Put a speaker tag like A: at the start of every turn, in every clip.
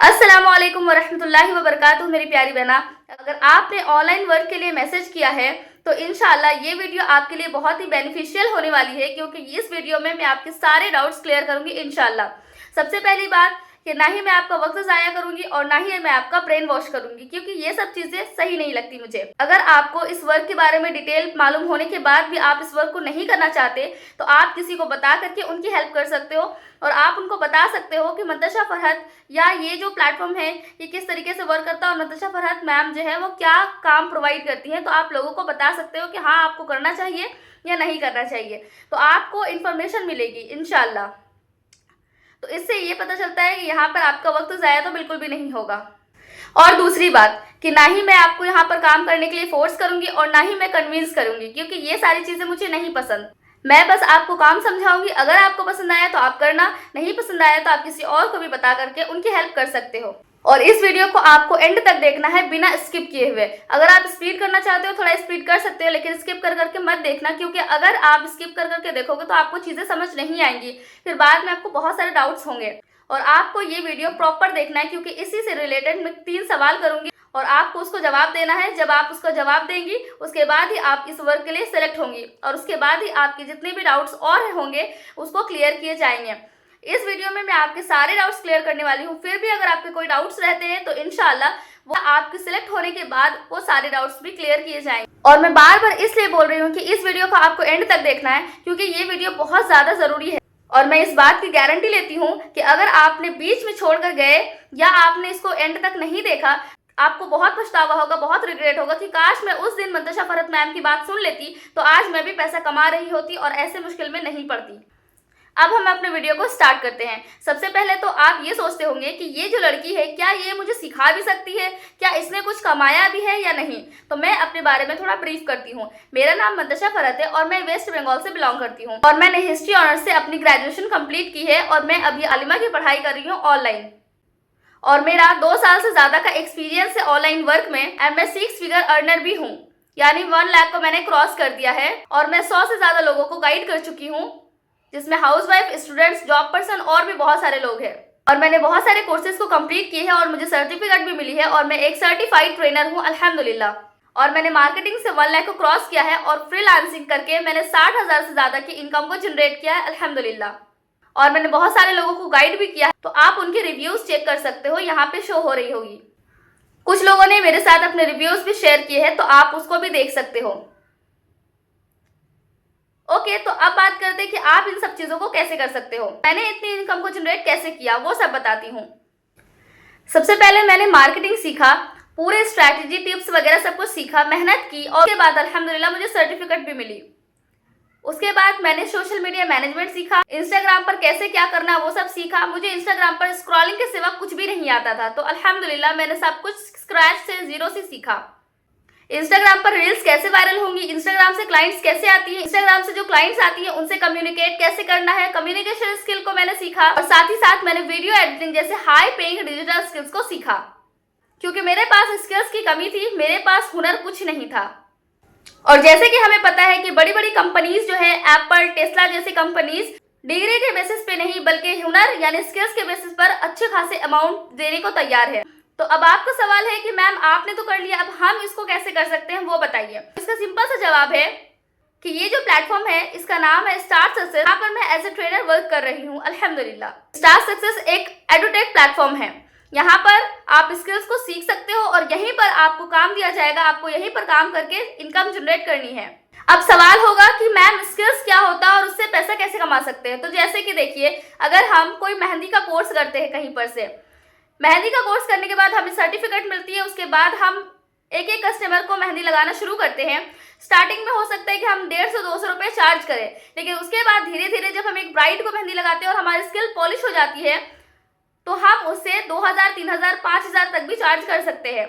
A: अस्सलामुअलैकुम वरहमतुल्लाहि वबरकातुहू। मेरी प्यारी बहना, अगर आपने ऑनलाइन वर्क के लिए मैसेज किया है तो इंशाल्लाह ये वीडियो आपके लिए बहुत ही बेनिफिशियल होने वाली है, क्योंकि इस वीडियो में मैं आपके सारे डाउट्स क्लियर करूंगी इंशाल्लाह। सबसे पहली बात कि ना ही मैं आपका वक्त ज़ाया करूंगी और ना ही मैं आपका ब्रेन वॉश करूंगी, क्योंकि ये सब चीज़ें सही नहीं लगती मुझे। अगर आपको इस वर्क के बारे में डिटेल मालूम होने के बाद भी आप इस वर्क को नहीं करना चाहते तो आप किसी को बता करके उनकी हेल्प कर सकते हो, और आप उनको बता सकते हो कि मंतशा फरहत या ये जो प्लेटफॉर्म है ये किस तरीके से वर्क करता है और मंतशा फरहत मैम जो है वो क्या काम प्रोवाइड करती हैं। तो आप लोगों को बता सकते हो कि हाँ आपको करना चाहिए या नहीं करना चाहिए, तो आपको इन्फॉर्मेशन मिलेगी इंशाल्लाह। तो इससे ये पता चलता है कि यहाँ पर आपका वक्त ज़ाया तो बिल्कुल भी नहीं होगा। और दूसरी बात कि ना ही मैं आपको यहाँ पर काम करने के लिए फोर्स करूँगी और ना ही मैं कन्विंस करूँगी, क्योंकि ये सारी चीज़ें मुझे नहीं पसंद। मैं बस आपको काम समझाऊंगी, अगर आपको पसंद आया तो आप करना, नहीं पसंद आया तो आप किसी और को भी बता करके उनकी हेल्प कर सकते हो। और इस वीडियो को आपको एंड तक देखना है बिना स्किप किए हुए। अगर आप स्पीड करना चाहते हो थोड़ा स्पीड कर सकते हो, लेकिन स्किप कर करके मत देखना, क्योंकि अगर आप स्किप कर करके देखोगे तो आपको चीज़ें समझ नहीं आएंगी, फिर बाद में आपको बहुत सारे डाउट्स होंगे। और आपको ये वीडियो प्रॉपर देखना है, क्योंकि इसी से रिलेटेड मैं 3 सवाल करूंगी और आपको उसको जवाब देना है। जब आप उसका जवाब देंगी उसके बाद ही आप इस वर्क के लिए सिलेक्ट होंगी, और उसके बाद ही आपके जितने भी डाउट्स और होंगे उसको क्लियर किए जाएंगे। इस वीडियो में मैं आपके सारे डाउट्स क्लियर करने वाली हूँ। फिर भी अगर आपके कोई डाउट्स रहते हैं तो इंशाल्लाह वो आपके सिलेक्ट होने के बाद वो सारे डाउट्स भी क्लियर किए जाएंगे। और मैं बार बार इसलिए बोल रही हूँ कि इस वीडियो को आपको एंड तक देखना है, क्योंकि ये वीडियो बहुत ज़्यादा ज़रूरी है। और मैं इस बात की गारंटी लेती हूँ कि अगर आपने बीच में छोड़कर गए या आपने इसको एंड तक नहीं देखा, आपको बहुत पछतावा होगा, बहुत रिग्रेट होगा कि काश मैं उस दिन मंतशा फरहत मैम की बात सुन लेती तो आज मैं भी पैसा कमा रही होती और ऐसे मुश्किल में नहीं पड़ती। अब हम अपने वीडियो को स्टार्ट करते हैं। सबसे पहले तो आप ये सोचते होंगे कि ये जो लड़की है क्या ये मुझे सिखा भी सकती है, क्या इसने कुछ कमाया भी है या नहीं। तो मैं अपने बारे में थोड़ा ब्रीफ करती हूँ। मेरा नाम मंतशा फरहत है और मैं वेस्ट बंगाल से बिलोंग करती हूँ, और मैंने हिस्ट्री ऑनर्स से अपनी ग्रेजुएशन कंप्लीट की है, और मैं अभी आलिमा की पढ़ाई कर रही हूँ ऑनलाइन। और मेरा 2 साल से ज़्यादा का एक्सपीरियंस है ऑनलाइन वर्क में, एंड मैं 6 फिगर अर्नर भी हूँ, यानी 1 लाख को मैंने क्रॉस कर दिया है। और मैं 100 से ज़्यादा लोगों को गाइड कर चुकी हूँ, जिसमें हाउसवाइफ, स्टूडेंट्स, जॉब पर्सन और भी बहुत सारे लोग हैं। और मैंने बहुत सारे कोर्सेज को कंप्लीट किए हैं और मुझे सर्टिफिकेट भी मिली है, और मैं एक सर्टिफाइड ट्रेनर हूँ अल्हम्दुलिल्लाह। और मैंने मार्केटिंग से 1 लाख को क्रॉस किया है, और फ्रीलांसिंग करके मैंने 60,000 से ज़्यादा की इनकम को जनरेट किया है अल्हम्दुलिल्लाह। और मैंने बहुत सारे लोगों को गाइड भी किया है, तो आप उनके रिव्यूज़ चेक कर सकते हो, यहाँ पे शो हो रही होगी। कुछ लोगों ने मेरे साथ अपने रिव्यूज़ भी शेयर किए हैं, तो आप उसको भी देख सकते हो। ओके, तो अब बात करते हैं कि आप इन सब चीज़ों को कैसे कर सकते हो। मैंने इतनी इनकम को जनरेट कैसे किया वो सब बताती हूँ। सबसे पहले मैंने मार्केटिंग सीखा, पूरे स्ट्रैटेजी, टिप्स वगैरह सब कुछ सीखा, मेहनत की, और उसके बाद अल्हम्दुलिल्लाह मुझे सर्टिफिकेट भी मिली। उसके बाद मैंने सोशल मीडिया मैनेजमेंट सीखा, इंस्टाग्राम पर कैसे क्या करना वो सब सीखा। मुझे इंस्टाग्राम पर स्क्रॉलिंग के सिवा कुछ भी नहीं आता था, तो अल्हम्दुलिल्लाह मैंने सब कुछ स्क्रैच से, जीरो से सीखा। इंस्टाग्राम पर रील्स कैसे वायरल होंगी, इंस्टाग्राम से क्लाइंट्स कैसे आती है, इंस्टाग्राम से जो क्लाइंट्स आती है उनसे कम्युनिकेट कैसे करना है, कम्युनिकेशन स्किल को मैंने सीखा। और साथ ही साथ मैंने वीडियो एडिटिंग जैसे हाई पेइंग डिजिटल स्किल्स को सीखा, क्योंकि मेरे पास स्किल्स की कमी थी, मेरे पास हुनर कुछ नहीं था। और जैसे कि हमें पता है कि बड़ी बड़ी कंपनीज जो है, एप्पल, टेस्ला जैसी कंपनीज डिग्री के बेसिस पे नहीं बल्कि हुनर यानी स्किल्स के बेसिस पर अच्छे खासे अमाउंट देने को तैयार है। तो अब आपका सवाल है कि मैम आपने तो कर लिया, अब हम इसको कैसे कर सकते हैं वो बताइए। इसका सिंपल सा जवाब है कि ये जो प्लेटफॉर्म है इसका नाम है स्टार्ट सक्सेस। यहाँ पर मैं एज ए ट्रेनर वर्क कर रही हूँ अल्हम्दुलिल्लाह। स्टार्ट सक्सेस एक एडुटेक प्लेटफॉर्म है, यहाँ पर आप स्किल्स को सीख सकते हो और यहीं पर आपको काम दिया जाएगा, आपको यहीं पर काम करके इनकम जनरेट करनी है। अब सवाल होगा कि मैम स्किल्स क्या होता है और उससे पैसा कैसे कमा सकते हैं। तो जैसे कि देखिए, अगर हम कोई मेहंदी का कोर्स करते हैं कहीं पर से, मेहंदी का कोर्स करने के बाद हमें सर्टिफिकेट मिलती है, उसके बाद हम एक एक कस्टमर को मेहंदी लगाना शुरू करते हैं। स्टार्टिंग में हो सकता है कि हम 150-200 रुपये चार्ज करें, लेकिन उसके बाद धीरे धीरे जब हम एक ब्राइड को मेहंदी लगाते हैं और हमारी स्किल पॉलिश हो जाती है तो हम उससे 2000, 3000, 5000 तक भी चार्ज कर सकते हैं।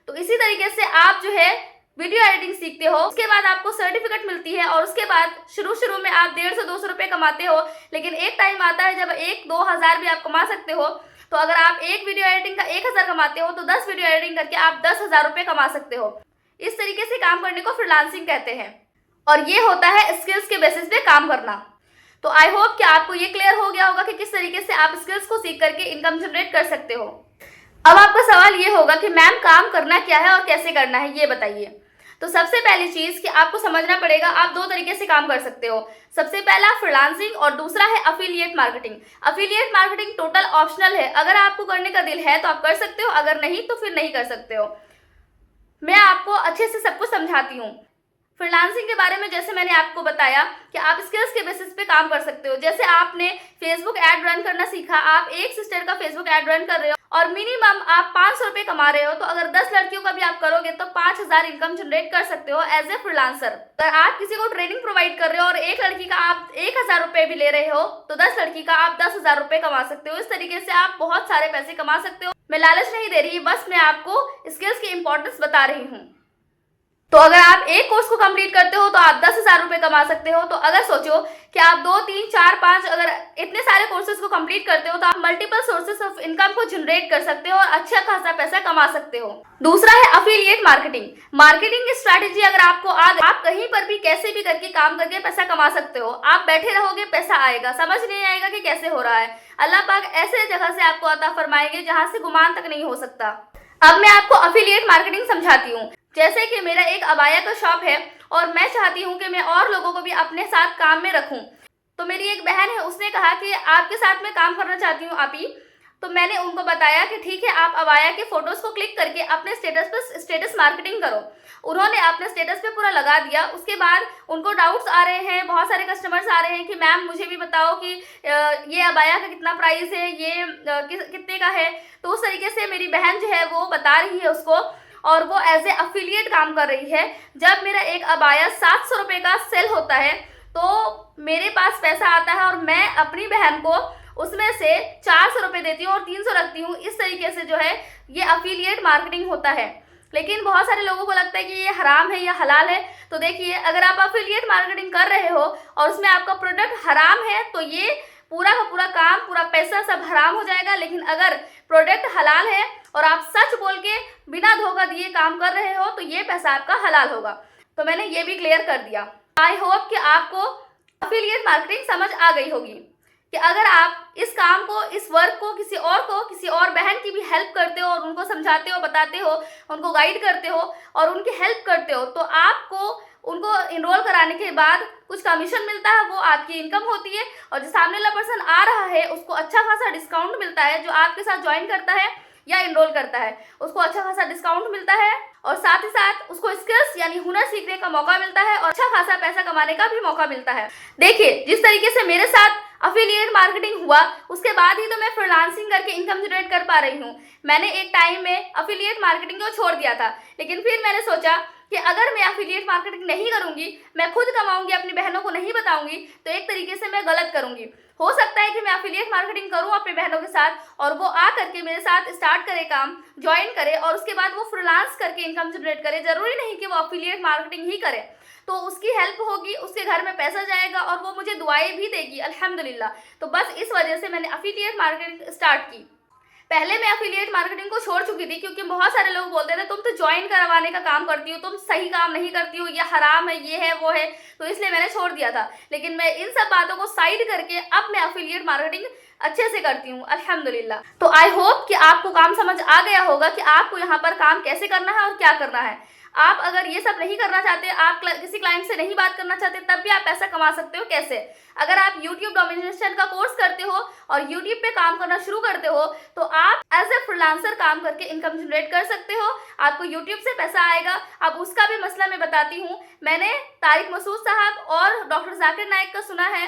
A: तो इसी तरीके से आप जो है वीडियो एडिटिंग सीखते हो, उसके बाद आपको सर्टिफिकेट मिलती है, और उसके बाद शुरू में आप 150-200 रुपये कमाते हो, लेकिन एक टाइम आता है जब 1-2 हज़ार भी आप कमा सकते हो। तो अगर आप एक वीडियो एडिटिंग का 1000 कमाते हो तो 10 वीडियो एडिटिंग करके आप 10,000 रुपये कमा सकते हो। इस तरीके से काम करने को फ्रीलांसिंग कहते हैं, और ये होता है स्किल्स के बेसिस पे काम करना। तो आई होप कि आपको ये क्लियर हो गया होगा कि किस तरीके से आप स्किल्स को सीख करके इनकम जनरेट कर सकते हो। अब आपका सवाल ये होगा कि मैम काम करना क्या है और कैसे करना है, ये बताइए। तो सबसे पहली चीज कि आपको समझना पड़ेगा, आप दो तरीके से काम कर सकते हो। सबसे पहला फ्रीलांसिंग और दूसरा है affiliate marketing. Affiliate marketing total optional है, अगर आपको करने का दिल है तो आप कर सकते हो, अगर नहीं तो फिर नहीं कर सकते हो। मैं आपको अच्छे से सब कुछ समझाती हूँ। फ्रीलांसिंग के बारे में जैसे मैंने आपको बताया कि आप स्किल्स के बेसिस पे काम कर सकते हो। जैसे आपने फेसबुक ऐड रन करना सीखा, आप एक सिस्टर का फेसबुक ऐड रन कर रहे हो और मिनिमम आप 500 रुपये कमा रहे हो, तो अगर 10 लड़कियों का भी आप करोगे तो 5000 इनकम जनरेट कर सकते हो एज ए फ्रीलांसर। अगर आप किसी को ट्रेनिंग प्रोवाइड कर रहे हो और एक लड़की का आप 1000 रुपये भी ले रहे हो, तो 10 लड़की का आप 10,000 रुपये कमा सकते हो। इस तरीके से आप बहुत सारे पैसे कमा सकते हो। मैं लालच नहीं दे रही, बस मैं आपको स्किल्स की इंपॉर्टेंस बता रही हूँ। तो अगर आप एक कोर्स को कंप्लीट करते हो तो आप 10,000 रुपये कमा सकते हो। तो अगर सोचो कि आप 2, 3, 4, 5 अगर इतने सारे कोर्सेज को कंप्लीट करते हो तो आप मल्टीपल सोर्सेस ऑफ इनकम को जनरेट कर सकते हो और अच्छा खासा पैसा कमा सकते हो। दूसरा है अफिलिएट मार्केटिंग। मार्केटिंग स्ट्रैटेजी अगर आपको आप कहीं पर भी कैसे भी करके काम करके पैसा कमा सकते हो। आप बैठे रहोगे, पैसा आएगा, समझ नहीं आएगा कि कैसे हो रहा है। अल्लाह पाक ऐसे जगह से आपको अता फरमाएंगे जहां से गुमान तक नहीं हो सकता। अब मैं आपको अफिलिएट मार्केटिंग समझाती हूँ। जैसे कि मेरा एक अबाया का शॉप है और मैं चाहती हूँ कि मैं और लोगों को भी अपने साथ काम में रखूँ। तो मेरी एक बहन है, उसने कहा कि आपके साथ मैं काम करना चाहती हूँ आप ही। तो मैंने उनको बताया कि ठीक है, आप अबाया के फोटोज़ को क्लिक करके अपने स्टेटस पर स्टेटस मार्केटिंग करो। उन्होंने अपने स्टेटस पे पूरा लगा दिया। उसके बाद उनको डाउट्स आ रहे हैं, बहुत सारे कस्टमर्स आ रहे हैं कि मैम मुझे भी बताओ कि ये अबाया का कितना प्राइस है, ये कितने का है। तो उस तरीके से मेरी बहन जो है वो बता रही है उसको, और वो एज ए अफिलिएट काम कर रही है। जब मेरा एक अबाया 700 रुपये का सेल होता है तो मेरे पास पैसा आता है और मैं अपनी बहन को उसमें से 400 रुपये देती हूँ और 300 रखती हूँ। इस तरीके से जो है ये अफिलिएट मार्केटिंग होता है। लेकिन बहुत सारे लोगों को लगता है कि ये हराम है या हलाल है। तो देखिए, अगर आप अफिलिएट मार्केटिंग कर रहे हो और उसमें आपका प्रोडक्ट हराम है तो ये पूरा का पूरा काम, पूरा पैसा सब हराम हो जाएगा। लेकिन अगर प्रोडक्ट हलाल है और आप सच बोल के बिना धोखा दिए काम कर रहे हो तो ये पैसा आपका हलाल होगा। तो मैंने ये भी क्लियर कर दिया। आई होप कि आपको अफिलिएट मार्केटिंग समझ आ गई होगी कि अगर आप इस काम को, इस वर्क को किसी और बहन की भी हेल्प करते हो और उनको समझाते हो, बताते हो, उनको गाइड करते हो और उनकी हेल्प करते हो, तो आपको उनको इनरोल कराने के बाद कुछ कमीशन मिलता है, वो आपकी इनकम होती है। और जो सामने वाला पर्सन आ रहा है उसको अच्छा खासा डिस्काउंट मिलता है। जो आपके साथ ज्वाइन करता है या इनरोल करता है उसको अच्छा खासा डिस्काउंट मिलता है और साथ ही साथ उसको स्किल्स यानी हुनर सीखने का मौका मिलता है और अच्छा खासा पैसा कमाने का भी मौका मिलता है। देखिए, जिस तरीके से मेरे साथ अफिलिएट मार्केटिंग हुआ उसके बाद ही तो मैं फ्रीलांसिंग करके इनकम जनरेट कर पा रही हूँ। मैंने एक टाइम में अफिलिएट मार्केटिंग को छोड़ दिया था, लेकिन फिर मैंने सोचा कि अगर मैं अफिलिएट मार्केटिंग नहीं करूंगी, मैं खुद कमाऊंगी, अपनी बहनों को नहीं बताऊंगी, तो एक तरीके से मैं गलत करूंगी। हो सकता है कि मैं अफिलिएट मार्केटिंग करूं अपनी बहनों के साथ और वो आ करके मेरे साथ स्टार्ट करे, काम ज्वाइन करे और उसके बाद वो फ्रीलांस करके इनकम जनरेट करे। जरूरी नहीं कि वो अफिलिएट मार्केटिंग ही करे, तो उसकी हेल्प होगी, उसके घर में पैसा जाएगा और वो मुझे दुआएं भी देगी अल्हम्दुलिल्लाह। तो बस इस वजह से मैंने अफिलिएट मार्केटिंग स्टार्ट की। पहले मैं अफिलिएट मार्केटिंग को छोड़ चुकी थी क्योंकि बहुत सारे लोग बोलते थे तुम तो ज्वाइन करवाने का काम करती हो, तुम सही काम नहीं करती हो, ये हराम है, ये है, वो है। तो इसलिए मैंने छोड़ दिया था। लेकिन मैं इन सब बातों को साइड करके अब मैं अफिलिएट मार्केटिंग अच्छे से करती हूँ अल्हम्दुलिल्लाह। तो आई होप कि आपको काम समझ आ गया होगा कि आपको यहाँ पर काम कैसे करना है और क्या करना है। आप अगर ये सब नहीं करना चाहते, आप किसी क्लाइंट से नहीं बात करना चाहते, तब भी आप पैसा कमा सकते हो। कैसे? अगर आप YouTube डोमिनेशन का कोर्स करते हो और YouTube पे काम करना शुरू करते हो तो आप एज ए फ्रीलांसर काम करके इनकम जनरेट कर सकते हो। आपको YouTube से पैसा आएगा। अब उसका भी मसला मैं बताती हूँ। मैंने तारिक मसूद साहब और डॉक्टर जाकिर नाइक का सुना है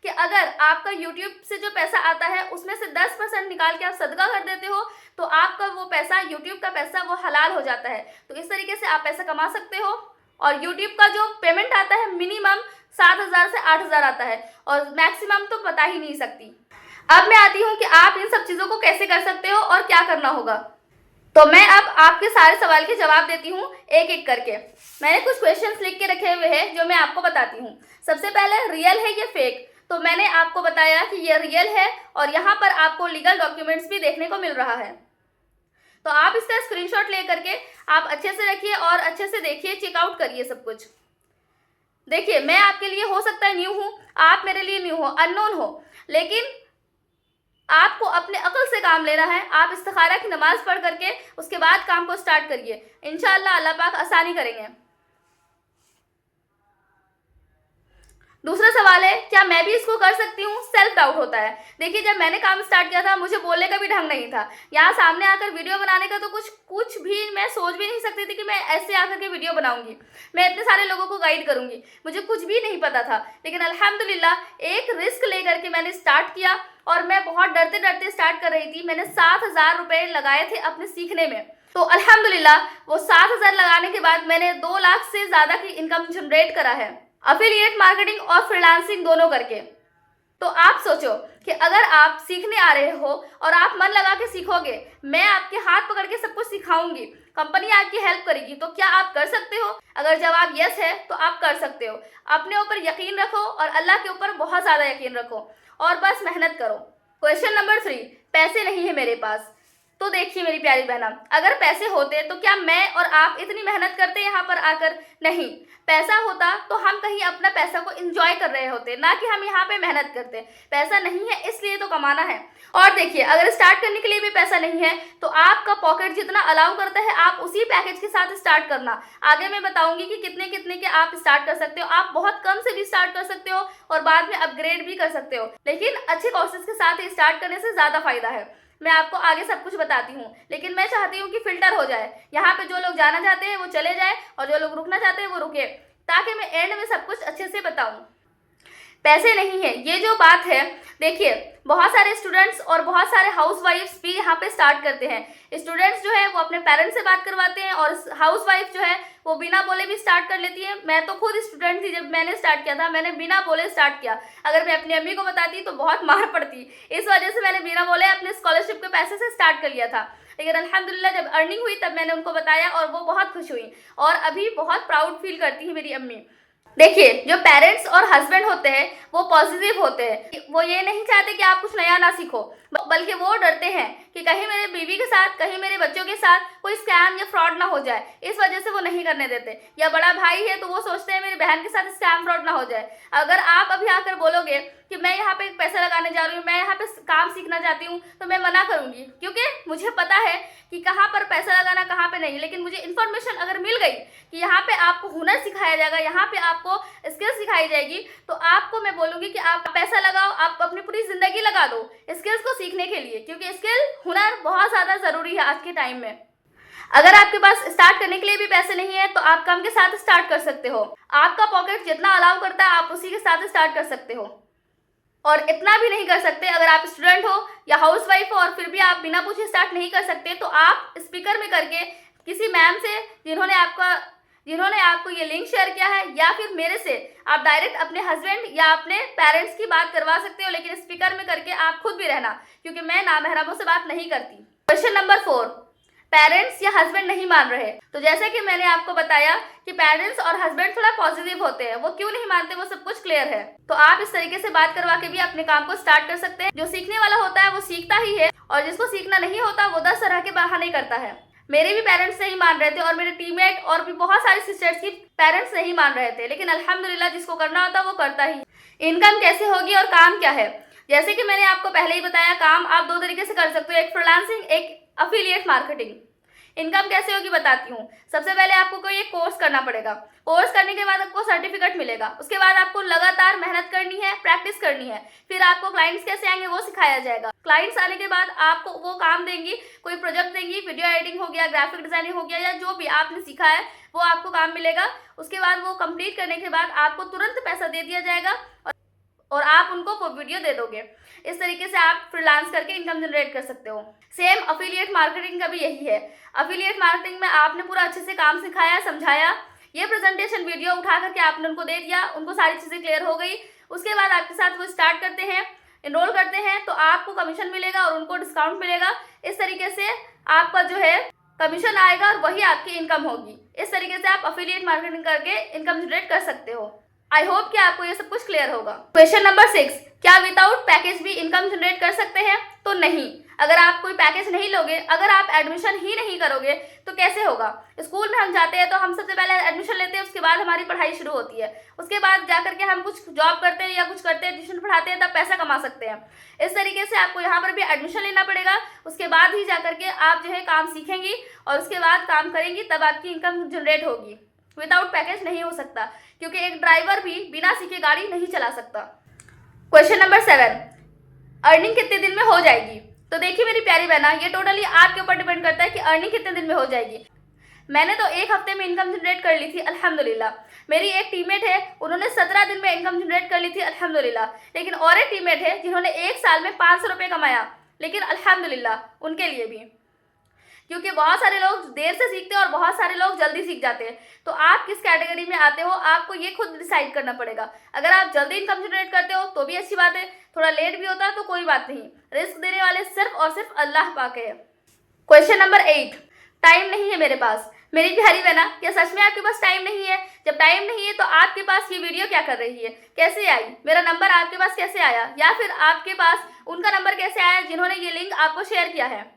A: कि अगर आपका YouTube से जो पैसा आता है उसमें से 10% निकाल के आप सदका कर देते हो तो आपका वो पैसा, YouTube का पैसा, वो हलाल हो जाता है। तो इस तरीके से आप पैसा कमा सकते हो। और YouTube का जो पेमेंट आता है मिनिमम 7,000 से 8,000 आता है और मैक्सिमम तो बता ही नहीं सकती। अब मैं आती हूँ कि आप इन सब चीज़ों को कैसे कर सकते हो और क्या करना होगा। तो मैं अब आपके सारे सवाल के जवाब देती हूँ एक एक करके। मैंने कुछ क्वेश्चंस लिख के रखे हुए हैं जो मैं आपको बताती हूँ। सबसे पहले, रियल है ये फेक? तो मैंने आपको बताया कि ये रियल है और यहाँ पर आपको लीगल डॉक्यूमेंट्स भी देखने को मिल रहा है। तो आप इसका स्क्रीनशॉट ले करके आप अच्छे से रखिए और अच्छे से देखिए, चेकआउट करिए सब कुछ। देखिए, मैं आपके लिए हो सकता है न्यू हूँ, आप मेरे लिए न्यू हो, अननोन हो, लेकिन आपको अपने अक्ल से काम लेना है। आप इस्तिखारा की नमाज पढ़ करके उसके बाद काम को स्टार्ट करिए, इंशाअल्लाह अल्लाह पाक आसानी करेंगे। दूसरा सवाल है, क्या मैं भी इसको कर सकती हूँ? सेल्फ डाउट होता है। देखिए, जब मैंने काम स्टार्ट किया था मुझे बोलने का भी ढंग नहीं था, यहाँ सामने आकर वीडियो बनाने का तो कुछ भी मैं सोच भी नहीं सकती थी कि मैं ऐसे आकर के वीडियो बनाऊंगी, मैं इतने सारे लोगों को गाइड करूंगी, मुझे कुछ भी नहीं पता था। लेकिन अल्हम्दुलिल्लाह एक रिस्क लेकर के मैंने स्टार्ट किया और मैं बहुत डरते डरते स्टार्ट कर रही थी। मैंने 7,000 रुपये लगाए थे अपने सीखने में, तो अल्हम्दुलिल्लाह वो 7,000 लगाने के बाद मैंने 2 लाख से ज़्यादा की इनकम जनरेट करा है, अफिलिएट मार्केटिंग और फ्रीलांसिंग दोनों करके। तो आप सोचो कि अगर आप सीखने आ रहे हो और आप मन लगा के सीखोगे, मैं आपके हाथ पकड़ के सब कुछ सिखाऊंगी, कंपनी आपकी हेल्प करेगी, तो क्या आप कर सकते हो? अगर जवाब यस है तो आप कर सकते हो। अपने ऊपर यकीन रखो और अल्लाह के ऊपर बहुत ज़्यादा यकीन रखो और बस मेहनत करो। क्वेश्चन नंबर 3, पैसे नहीं है मेरे पास। तो देखिए मेरी प्यारी बहना, अगर पैसे होते तो क्या मैं और आप इतनी मेहनत करते यहाँ पर आकर? नहीं, पैसा होता तो हम कहीं अपना पैसा को एंजॉय कर रहे होते, ना कि हम यहाँ पे मेहनत करते। पैसा नहीं है इसलिए तो कमाना है। और देखिए, अगर स्टार्ट करने के लिए भी पैसा नहीं है तो आपका पॉकेट जितना अलाउ करता है आप उसी पैकेज के साथ स्टार्ट करना। आगे मैं बताऊंगी कि कितने कितने के आप स्टार्ट कर सकते हो। आप बहुत कम से भी स्टार्ट कर सकते हो और बाद में अपग्रेड भी कर सकते हो, लेकिन अच्छे कोर्सेज के साथ स्टार्ट करने से ज़्यादा फायदा है। मैं आपको आगे सब कुछ बताती हूँ, लेकिन मैं चाहती हूँ कि फिल्टर हो जाए। यहाँ पे जो लोग जाना चाहते हैं वो चले जाए और जो लोग रुकना चाहते हैं वो रुके, ताकि मैं एंड में सब कुछ अच्छे से बताऊँ। पैसे नहीं है ये जो बात है, देखिए बहुत सारे स्टूडेंट्स और बहुत सारे हाउसवाइफ्स भी यहाँ पे स्टार्ट करते हैं। स्टूडेंट्स जो है वो अपने पेरेंट्स से बात करवाते हैं और हाउसवाइफ जो है वो बिना बोले भी स्टार्ट कर लेती है। मैं तो खुद स्टूडेंट थी, जब मैंने स्टार्ट किया था मैंने बिना बोले स्टार्ट किया। अगर मैं अपनी अम्मी को बताती तो बहुत मार पड़ती, इस वजह से मैंने बिना बोले अपने स्कॉलरशिप के पैसे से स्टार्ट कर लिया था। लेकिन अल्हम्दुलिल्लाह जब अर्निंग हुई तब मैंने उनको बताया और वो बहुत खुश हुई और अभी बहुत प्राउड फील करती है मेरी अम्मी। देखिए, जो पेरेंट्स और हस्बैंड होते हैं वो पॉजिटिव होते हैं, वो ये नहीं चाहते कि आप कुछ नया ना सीखो, बल्कि वो डरते हैं कि कहीं मेरे बीवी के साथ, कहीं मेरे बच्चों के साथ कोई स्कैम या फ्रॉड ना हो जाए, इस वजह से वो नहीं करने देते। या बड़ा भाई है तो वो सोचते हैं मेरी बहन के साथ स्कैम फ्रॉड ना हो जाए। अगर आप अभी आकर बोलोगे कि मैं यहाँ पे पैसा लगाने जा रही हूँ, मैं यहाँ पे काम सीखना चाहती हूँ, तो मैं मना करूँगी, क्योंकि मुझे पता है कि कहाँ पर पैसा लगाना कहाँ पे नहीं। लेकिन मुझे इन्फॉर्मेशन अगर मिल गई कि यहाँ पे आपको हुनर सिखाया जाएगा, यहाँ पे आपको स्किल सिखाई जाएगी, तो आपको मैं बोलूँगी कि आप पैसा लगाओ, आप अपनी पूरी ज़िंदगी लगा दो स्किल्स को सीखने के लिए, क्योंकि स्किल हुनर बहुत ज़्यादा ज़रूरी है आज के टाइम में। अगर आपके पास स्टार्ट करने के लिए भी पैसे नहीं है तो आप कम के साथ स्टार्ट कर सकते हो। आपका पॉकेट जितना अलाउ करता है आप उसी के साथ स्टार्ट कर सकते हो, और इतना भी नहीं कर सकते। अगर आप स्टूडेंट हो या हाउसवाइफ हो और फिर भी आप बिना पूछे स्टार्ट नहीं कर सकते, तो आप स्पीकर में करके किसी मैम से जिन्होंने आपको ये लिंक शेयर किया है, या फिर मेरे से आप डायरेक्ट अपने हस्बैंड या अपने पेरेंट्स की बात करवा सकते हो, लेकिन स्पीकर में करके आप खुद भी रहना, क्योंकि मैं नामहरमों से बात नहीं करती। क्वेश्चन नंबर 4, पेरेंट्स या हस्बैंड नहीं मान रहे। तो जैसे कि मैंने आपको बताया कि पेरेंट्स और हस्बैंड थोड़ा पॉजिटिव होते हैं, वो क्यों नहीं मानते वो सब कुछ क्लियर है। तो आप इस तरीके से बात करवा के भी अपने काम को स्टार्ट कर सकते हैं। जो सीखने वाला होता है वो सीखता ही है, और जिसको सीखना नहीं होता वो 10 तरह के बहाने करता है। मेरे भी पेरेंट्स नहीं मान रहे थे और मेरे टीममेट और भी बहुत सारी सिस्टर्स की पेरेंट्स नहीं मान रहे थे, लेकिन अल्हम्दुलिल्लाह जिसको करना होता वो करता ही। इनकम कैसे होगी और काम क्या है? जैसे कि मैंने आपको पहले ही बताया, काम आप 2 तरीके से कर सकते हो, एक फ्रीलांसिंग, एक अफिलिएट मार्केटिंग। इनकम कैसे होगी बताती हूँ। सबसे पहले आपको कोई एक कोर्स करना पड़ेगा, कोर्स करने के बाद आपको सर्टिफिकेट मिलेगा, उसके बाद आपको लगातार मेहनत करनी है, प्रैक्टिस करनी है, फिर आपको क्लाइंट्स कैसे आएंगे वो सिखाया जाएगा। क्लाइंट्स आने के बाद आपको वो काम देंगी, कोई प्रोजेक्ट देंगी, वीडियो एडिटिंग हो गया, ग्राफिक डिजाइनिंग हो गया, या जो भी आपने सीखा है वो आपको काम मिलेगा। उसके बाद वो कंप्लीट करने के बाद आपको तुरंत पैसा दे दिया जाएगा और आप उनको वो वीडियो दे दोगे। इस तरीके से आप फ्रीलांस करके इनकम जनरेट कर सकते हो। सेम अफिलिएट मार्केटिंग का भी यही है। अफिलिएट मार्केटिंग में आपने पूरा अच्छे से काम सिखाया, समझाया, ये प्रेजेंटेशन वीडियो उठा करके आपने उनको दे दिया, उनको सारी चीज़ें क्लियर हो गई। उसके बाद आपके साथ वो स्टार्ट करते हैं, इनरोल करते हैं, तो आपको कमीशन मिलेगा और उनको डिस्काउंट मिलेगा। इस तरीके से आपका जो है कमीशन आएगा और वही आपकी इनकम होगी। इस तरीके से आप अफिलिएट मार्केटिंग करके इनकम जनरेट कर सकते हो। आई होप कि आपको ये सब कुछ क्लियर होगा। क्वेश्चन नंबर 6, क्या विदाउट पैकेज भी इनकम जनरेट कर सकते हैं? तो नहीं, अगर आप कोई पैकेज नहीं लोगे, अगर आप एडमिशन ही नहीं करोगे तो कैसे होगा। स्कूल में हम जाते हैं तो हम सबसे पहले एडमिशन लेते हैं, उसके बाद हमारी पढ़ाई शुरू होती है, उसके बाद जाकर के हम कुछ जॉब करते हैं या कुछ करते हैं, ट्यूशन पढ़ाते हैं, तब पैसा कमा सकते हैं। इस तरीके से आपको यहाँ पर भी एडमिशन लेना पड़ेगा, उसके बाद ही जाकर के आप जो है काम सीखेंगी और उसके बाद काम करेंगी, तब आपकी इनकम जनरेट होगी। विदाउट पैकेज नहीं हो सकता, क्योंकि एक ड्राइवर भी बिना सीखे गाड़ी नहीं चला सकता। क्वेश्चन नंबर 7, अर्निंग कितने दिन में हो जाएगी। तो देखिए मेरी प्यारी बहना, ये टोटली आपके ऊपर डिपेंड करता है कि अर्निंग कितने दिन में हो जाएगी। मैंने तो 1 हफ्ते में इनकम जनरेट कर ली थी अल्हम्दुलिल्लाह। मेरी एक टीममेट है, उन्होंने 17 दिन में इनकम जनरेट कर ली थी अल्हम्दुलिल्लाह। लेकिन और एक टीममेट है जिन्होंने 1 साल में 500 रुपये कमाया, लेकिन अल्हम्दुलिल्लाह उनके लिए भी, क्योंकि बहुत सारे लोग देर से सीखते हैं और बहुत सारे लोग जल्दी सीख जाते हैं। तो आप किस कैटेगरी में आते हो, आपको ये खुद डिसाइड करना पड़ेगा। अगर आप जल्दी इनकम जनरेट करते हो तो भी अच्छी बात है, थोड़ा लेट भी होता है तो कोई बात नहीं, रिस्क देने वाले सिर्फ और सिर्फ अल्लाह पाक है। क्वेश्चन नंबर 8, टाइम नहीं है मेरे पास। मेरी प्यारी बहना, क्या सच में आपके पास टाइम नहीं है? जब टाइम नहीं है तो आपके पास ये वीडियो क्या कर रही है, कैसे आई, मेरा नंबर आपके पास कैसे आया, या फिर आपके पास उनका नंबर कैसे आया जिन्होंने ये लिंक आपको शेयर किया है।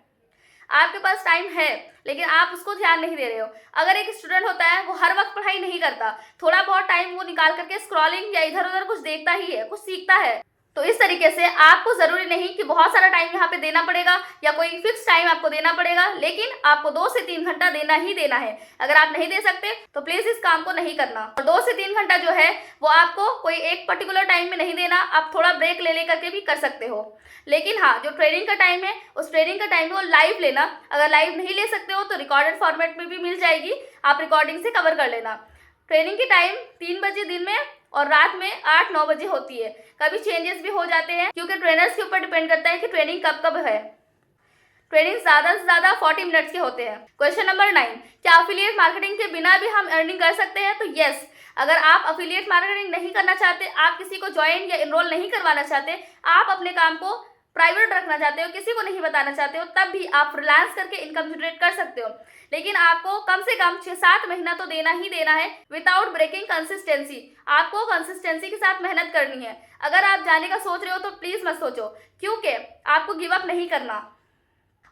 A: आपके पास टाइम है लेकिन आप उसको ध्यान नहीं दे रहे हो। अगर एक स्टूडेंट होता है, वो हर वक्त पढ़ाई नहीं करता, थोड़ा बहुत टाइम वो निकाल करके स्क्रॉलिंग या इधर उधर कुछ देखता ही है, कुछ सीखता है। तो इस तरीके से आपको जरूरी नहीं कि बहुत सारा टाइम यहाँ पे देना पड़ेगा या कोई फिक्स टाइम आपको देना पड़ेगा, लेकिन आपको 2 से 3 घंटा देना ही देना है। अगर आप नहीं दे सकते तो प्लीज इस काम को नहीं करना। और 2 से 3 घंटा जो है वो आपको कोई एक पर्टिकुलर टाइम में नहीं देना, आप थोड़ा ब्रेक ले करके भी कर सकते हो। लेकिन हाँ, जो ट्रेनिंग का टाइम है, उस ट्रेनिंग का टाइम है वो लाइव लेना। अगर लाइव नहीं ले सकते हो तो रिकॉर्डेड फॉर्मेट में भी मिल जाएगी, आप रिकॉर्डिंग से कवर कर लेना। ट्रेनिंग की टाइम 3 बजे दिन में और रात में 8-9 बजे होती है। कभी चेंजेस भी हो जाते हैं, क्योंकि ट्रेनर्स के ऊपर डिपेंड करता है कि ट्रेनिंग कब कब है। ट्रेनिंग ज़्यादा से ज़्यादा 40 मिनट्स के होते हैं। क्वेश्चन नंबर 9, क्या अफिलिएट मार्केटिंग के बिना भी हम अर्निंग कर सकते हैं? तो यस, अगर आप अफिलिएट मार्केटिंग नहीं करना चाहते, आप किसी को ज्वाइन या इनरोल नहीं करवाना चाहते, आप अपने काम को प्राइवेट रखना चाहते हो, किसी को नहीं बताना चाहते हो, तब भी आप फ्रीलांस करके इनकम जनरेट कर सकते हो। लेकिन आपको कम से कम 6-7 महीना तो देना ही देना है विदाउट ब्रेकिंग कंसिस्टेंसी। आपको कंसिस्टेंसी के साथ मेहनत करनी है। अगर आप जाने का सोच रहे हो तो प्लीज मत सोचो, क्योंकि आपको गिव अप नहीं करना।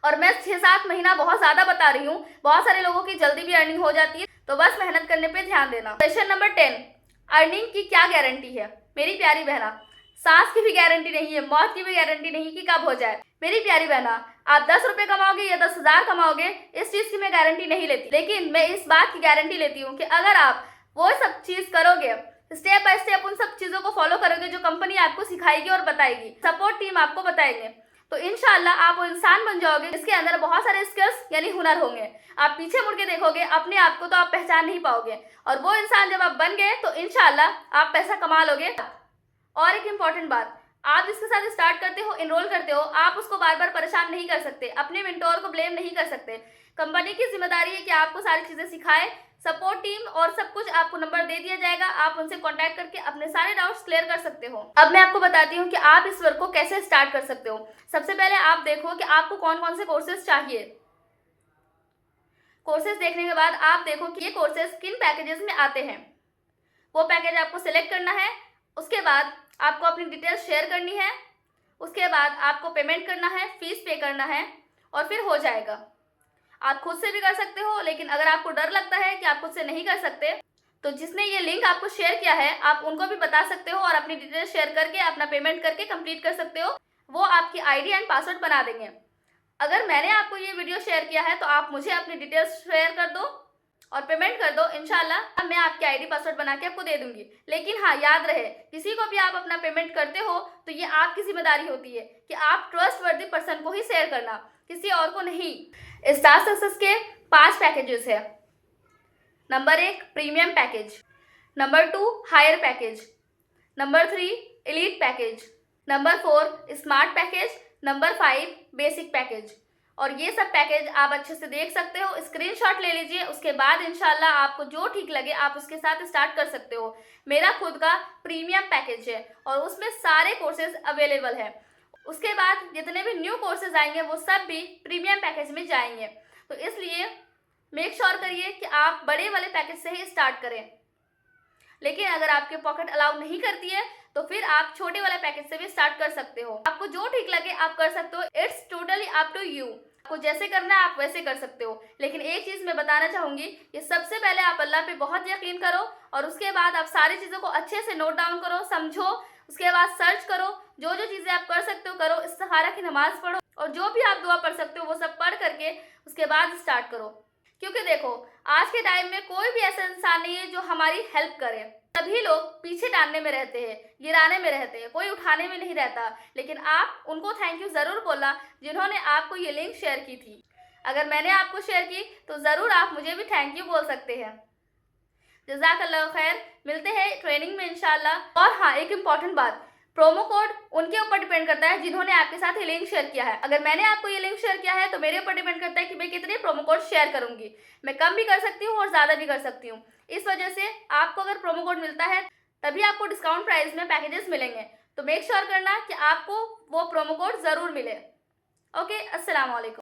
A: और मैं 6-7 महीना बहुत ज्यादा बता रही हूँ, बहुत सारे लोगों की जल्दी भी अर्निंग हो जाती है, तो बस मेहनत करने पे ध्यान देना। क्वेश्चन नंबर 10, अर्निंग की क्या गारंटी है? मेरी प्यारी बहना, सांस की भी गारंटी नहीं है, मौत की भी गारंटी नहीं कि कब हो जाए। मेरी प्यारी बहना, आप 10 रुपए कमाओगे या 10,000 कमाओगे, इस चीज की मैं गारंटी नहीं लेती, लेकिन मैं इस बात की गारंटी लेती हूँ कि अगर आप वो सब चीज करोगे, स्टेप बाय स्टेप उन सब चीजों को फॉलो करोगे जो कंपनी आपको सिखाएगी और बताएगी, सपोर्ट टीम आपको बताएंगे, तो इंशाल्लाह आप वो इंसान बन जाओगे जिसके अंदर बहुत सारे स्किल्स यानी हुनर होंगे। आप पीछे मुड़ के देखोगे अपने आप को तो आप पहचान नहीं पाओगे, और वो इंसान जब आप बन गए तो इंशाल्लाह आप पैसा कमा लोगे। और एक इम्पॉर्टेंट बात, आप जिसके साथ स्टार्ट करते हो, इनरोल करते हो, आप उसको बार बार परेशान नहीं कर सकते, अपने मेंटोर को ब्लेम नहीं कर सकते। कंपनी की जिम्मेदारी है कि आपको सारी चीजें सिखाए, सपोर्ट टीम और सब कुछ आपको नंबर दे दिया जाएगा, आप उनसे कांटेक्ट करके अपने सारे डाउट्स क्लियर कर सकते हो। अब मैं आपको बताती हूँ कि आप इस वर्क को कैसे स्टार्ट कर सकते हो। सबसे पहले आप देखो कि आपको कौन कौन से कोर्सेज चाहिए। कोर्सेज देखने के बाद आप देखो कि ये कोर्सेज किन पैकेजेस में आते हैं, वो पैकेज आपको सिलेक्ट करना है। उसके बाद आपको अपनी डिटेल्स शेयर करनी है, उसके बाद आपको पेमेंट करना है, फीस पे करना है, और फिर हो जाएगा। आप खुद से भी कर सकते हो, लेकिन अगर आपको डर लगता है कि आप खुद से नहीं कर सकते, तो जिसने ये लिंक आपको शेयर किया है आप उनको भी बता सकते हो और अपनी डिटेल्स शेयर करके अपना पेमेंट करके कंप्लीट कर सकते हो। वो आपकी आईडी एंड पासवर्ड बना देंगे। अगर मैंने आपको ये वीडियो शेयर किया है तो आप मुझे अपनी डिटेल्स शेयर कर दो और पेमेंट कर दो, इंशाल्लाह मैं आपकी आईडी पासवर्ड बना के आपको दे दूंगी। लेकिन हाँ, याद रहे, किसी को भी आप अपना पेमेंट करते हो तो ये आपकी जिम्मेदारी होती है कि आप ट्रस्टवर्दी पर्सन को ही शेयर करना, किसी और को नहीं। स्टार सक्सेस के 5 पैकेजेस है। Number 1 premium package, number 2 higher package, number 3 elite package, number 4 smart package, number 5 basic package. और ये सब पैकेज आप अच्छे से देख सकते हो, स्क्रीनशॉट ले लीजिए। उसके बाद इंशाल्लाह आपको जो ठीक लगे आप उसके साथ स्टार्ट कर सकते हो। मेरा खुद का प्रीमियम पैकेज है और उसमें सारे कोर्सेज अवेलेबल है। उसके बाद जितने भी न्यू कोर्सेज आएंगे वो सब भी प्रीमियम पैकेज में जाएंगे। तो इसलिए मेक श्योर करिए कि आप बड़े वाले पैकेज से ही स्टार्ट करें। लेकिन अगर आपके पॉकेट अलाउ नहीं करती है तो फिर आप छोटे वाला पैकेज से भी स्टार्ट कर सकते हो। आपको जो ठीक लगे आप कर सकते हो, it's totally up to you. आपको जैसे करना है आप वैसे कर सकते हो। लेकिन एक चीज मैं बताना चाहूंगी कि सबसे पहले आप अल्लाह पे बहुत यकीन करो और उसके बाद आप सारी चीजों को अच्छे से नोट डाउन करो, समझो, उसके बाद सर्च करो, जो जो चीजें आप कर सकते हो करो, इस्तिखारा की नमाज पढ़ो और जो भी आप दुआ पढ़ सकते हो वो सब पढ़ करके उसके बाद स्टार्ट करो। क्योंकि देखो, आज के टाइम में कोई भी ऐसा इंसान नहीं है जो हमारी हेल्प करे। सभी लोग पीछे डालने में रहते हैं, गिराने में रहते हैं, कोई उठाने में नहीं रहता। लेकिन आप उनको थैंक यू ज़रूर बोलना जिन्होंने आपको ये लिंक शेयर की थी। अगर मैंने आपको शेयर की तो ज़रूर आप मुझे भी थैंक यू बोल सकते हैं। जज़ाकल्लाह खैर, मिलते हैं ट्रेनिंग में इंशाल्लाह। और हाँ, एक इम्पॉर्टेंट बात, प्रोमो कोड उनके ऊपर डिपेंड करता है जिन्होंने आपके साथ ये लिंक शेयर किया है। अगर मैंने आपको ये लिंक शेयर किया है तो मेरे ऊपर डिपेंड करता है कि मैं कितने प्रोमो कोड शेयर करूंगी। मैं कम भी कर सकती हूँ और ज़्यादा भी कर सकती हूँ। इस वजह से आपको अगर प्रोमो कोड मिलता है तभी आपको डिस्काउंट प्राइस में पैकेजेस मिलेंगे। तो मेक श्योर करना कि आपको वो प्रोमो कोड ज़रूर मिले। ओके, अस्सलाम वालेकुम।